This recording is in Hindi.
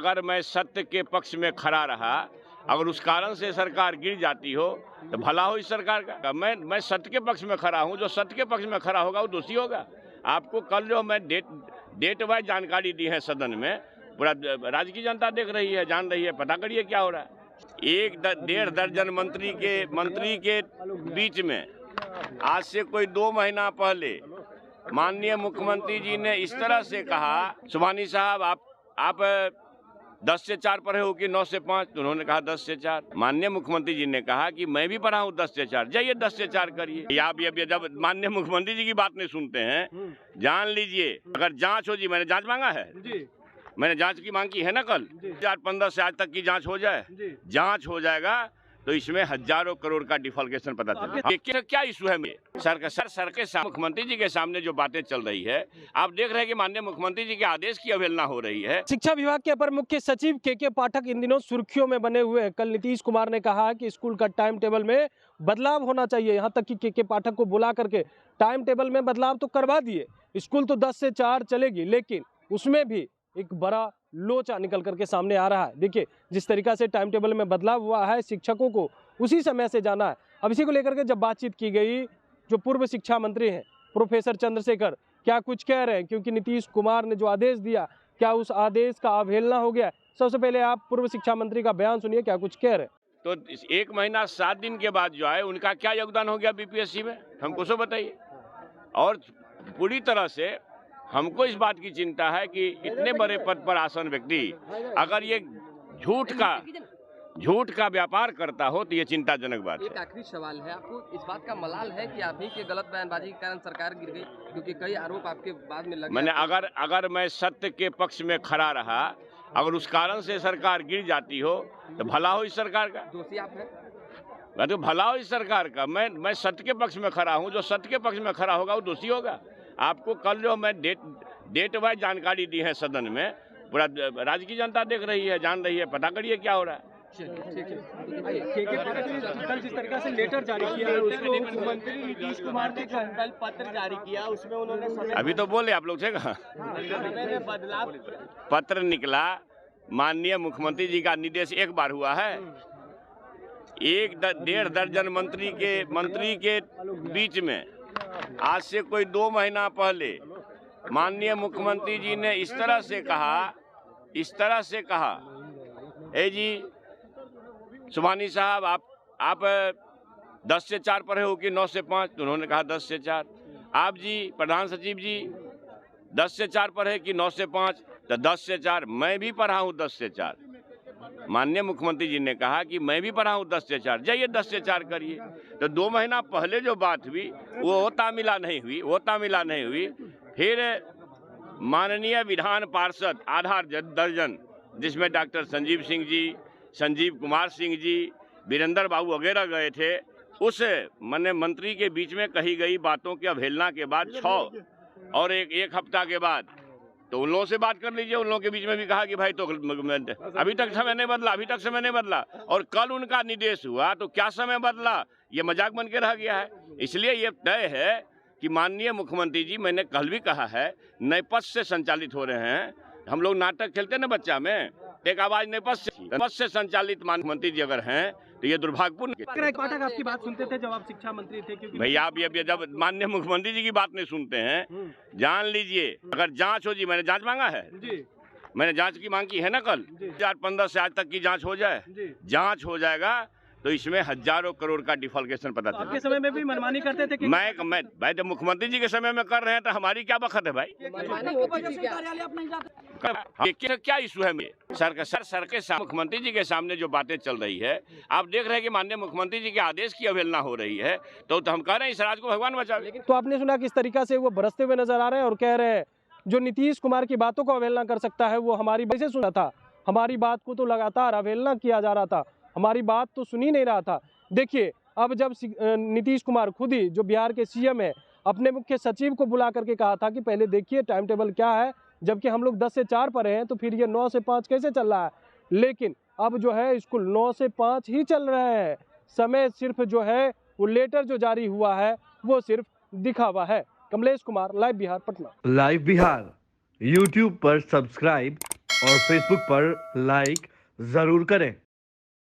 अगर मैं सत्य के पक्ष में खड़ा रहा, अगर उस कारण से सरकार गिर जाती हो तो भला हो इस सरकार का। मैं सत्य के पक्ष में खड़ा हूं, जो सत्य के पक्ष में खड़ा होगा वो दोषी होगा। आपको कल जो मैं डेट वाइज जानकारी दी है सदन में, पूरा राज्य की जनता देख रही है, जान रही है, पता करिए क्या हो रहा है। डेढ़ दर्जन मंत्री के बीच में आज से कोई 2 महीना पहले माननीय मुख्यमंत्री जी ने इस तरह से कहा, सुभानी साहब आप 10 से 4 पढ़े हो कि 9 से 5? तो उन्होंने कहा 10 से 4। माननीय मुख्यमंत्री जी ने कहा कि मैं भी पढ़ा हूँ 10 से 4, जाइए 10 से 4 करिए। आप ये जब माननीय मुख्यमंत्री जी की बात नहीं सुनते हैं, जान लीजिए अगर जांच हो जी, मैंने जांच मांगा है जी, मैंने जांच की मांग की है ना, कल 2015 से आज तक की जांच हो जाए, जांच हो जाएगा तो इसमें हजारों करोड़ का डिफॉल्केशन पता चलेगा। क्या इशू है? सर के मुख्यमंत्री जी के सामने जो बातें चल रही है, आप देख रहे हैं कि माननीय मुख्यमंत्री जी के आदेश की अवहेलना हो रही है। शिक्षा विभाग के अपर मुख्य सचिव के पाठक इन दिनों सुर्खियों में बने हुए हैं। कल नीतीश कुमार ने कहा कि स्कूल का टाइम टेबल में बदलाव होना चाहिए, यहाँ तक कि के पाठक को बुला करके टाइम टेबल में बदलाव तो करवा दिए। स्कूल तो 10 से 4 चलेगी, लेकिन उसमें भी एक बड़ा लोचा निकल करके सामने आ रहा है। देखिए जिस तरीका से टाइम टेबल में बदलाव हुआ है, शिक्षकों को उसी समय से जाना है। अब इसी को लेकर के जब बातचीत की गई, जो पूर्व शिक्षा मंत्री हैं प्रोफेसर चंद्रशेखर क्या कुछ कह रहे हैं, क्योंकि नीतीश कुमार ने जो आदेश दिया, क्या उस आदेश का अवहेलना हो गया? सबसे पहले आप पूर्व शिक्षा मंत्री का बयान सुनिए, क्या कुछ कह रहे हैं। तो 1 महीना 7 दिन के बाद जो है उनका क्या योगदान हो गया बीपीएससी में, हमको सो बताइए। और पूरी तरह से हमको इस बात की चिंता है कि इतने बड़े पद पर आसन व्यक्ति अगर ये झूठ का व्यापार करता हो तो ये चिंताजनक बात है। एक आखिरी सवाल है, आपको इस बात का मलाल है कि आप ही के गलत बयानबाजी के कारण सरकार गिर गई? क्योंकि कई आरोप आपके बाद में लगे। मैंने अगर मैं सत्य के पक्ष में खड़ा रहा, अगर उस कारण से सरकार गिर जाती हो तो भला हो इस सरकार का। दोषी आप हैं? मैं तो भला हो इस सरकार का। मैं सत्य के पक्ष में खड़ा हूँ, जो सत्य के पक्ष में खड़ा होगा वो दोषी होगा। आपको कल जो मैं डेट वाइज जानकारी दी है सदन में, पूरा राज्य की जनता देख रही है, जान रही है, पता करिए क्या हो रहा है। ठीक है। कल जिस तरीके से लेटर जारी किया है, उसको मुख्यमंत्री नीतीश कुमार ने कल पत्र जारी किया, उसमें उन्होंने अभी तो बोले आप लोग थे कहाँ? बदलाव पत्र निकला, माननीय मुख्यमंत्री जी का निर्देश एक बार हुआ है। डेढ़ दर्जन मंत्री के बीच में आज से कोई 2 महीना पहले माननीय मुख्यमंत्री जी ने इस तरह से कहा, ए जी सुभानी साहब आप 10 से 4 पढ़े हो कि 9 से 5? तो उन्होंने कहा 10 से 4। आप जी प्रधान सचिव जी 10 से 4 पढ़े कि 9 से 5? तो 10 से 4। मैं भी पढ़ा हूँ 10 से 4। माननीय मुख्यमंत्री जी ने कहा कि मैं भी पढ़ा हूँ 10 से 4, जाइए 10 से 4 करिए। तो 2 महीना पहले जो बात हुई वो तामिला नहीं हुई। फिर माननीय विधान पार्षद आधा दर्जन, जिसमें डॉक्टर संजीव सिंह जी, संजीव कुमार सिंह जी, वीरेंद्र बाबू वगैरह गए थे, उस मंत्री के बीच में कही गई बातों की अवहेलना के बाद 6 और एक हफ्ता के बाद तो उन लोगों से बात कर लीजिए। उन लोगों के बीच में भी कहा कि भाई तो अभी तक समय नहीं बदला, और कल उनका निर्देश हुआ तो क्या समय बदला, ये मजाक बन के रह गया है। इसलिए ये तय है कि माननीय मुख्यमंत्री जी, मैंने कल भी कहा है, नेपथ्य से संचालित हो रहे हैं। हम लोग नाटक खेलते ना बच्चा में, एक आवाज नेपथ्य से संचालित मुख्यमंत्री जी अगर हैं तो ये दुर्भाग्यपूर्ण। पाठक आपकी बात सुनते थे जब आप शिक्षा मंत्री थे, क्योंकि भैया आप ये जब माननीय मुख्यमंत्री जी की बात नहीं सुनते हैं, जान लीजिए अगर जांच हो जी, मैंने जांच मांगा है जी, मैंने जांच की मांग की है ना, कल 2015 से आज तक की जांच हो जाए, जांच हो जाएगा तो इसमें हजारों करोड़ का डिफॉल्केशन पता चलेगा। आपके समय में भी मनमानी करते थे कि मैं भाई जब मुख्यमंत्री जी के समय में कर रहे हैं तो हमारी क्या बखत है भाई? क्या इशू है? सर के मुख्यमंत्री जी के सामने जो बातें चल रही है, आप देख रहे हैं कि माननीय मुख्यमंत्री जी के आदेश की अवहेलना हो रही है, तो हम कह रहे हैं इस राज्य को भगवान बचावे। तो आपने सुना किस तरीका से वो बरसते हुए नजर आ रहे हैं और कह रहे हैं जो नीतीश कुमार की बातों को अवहेलना कर सकता है वो हमारी बात से सुना था, हमारी बात को तो लगातार अवहेलना किया जा रहा था, हमारी बात तो सुनी नहीं रहा था। देखिए अब जब नीतीश कुमार खुद ही जो बिहार के सीएम है, अपने मुख्य सचिव को बुला करके कहा था कि पहले देखिए टाइम टेबल क्या है, जबकि हम लोग 10 से 4 पर हैं, तो फिर ये 9 से 5 कैसे चल रहा है? लेकिन अब जो है स्कूल 9 से 5 ही चल रहे हैं। समय सिर्फ जो है वो लेटर जो जारी हुआ है वो सिर्फ दिखावा है। Kamlesh Kumar, live Bihar, Patna. Live Bihar YouTube पर सब्सक्राइब और फेसबुक पर लाइक जरूर करें।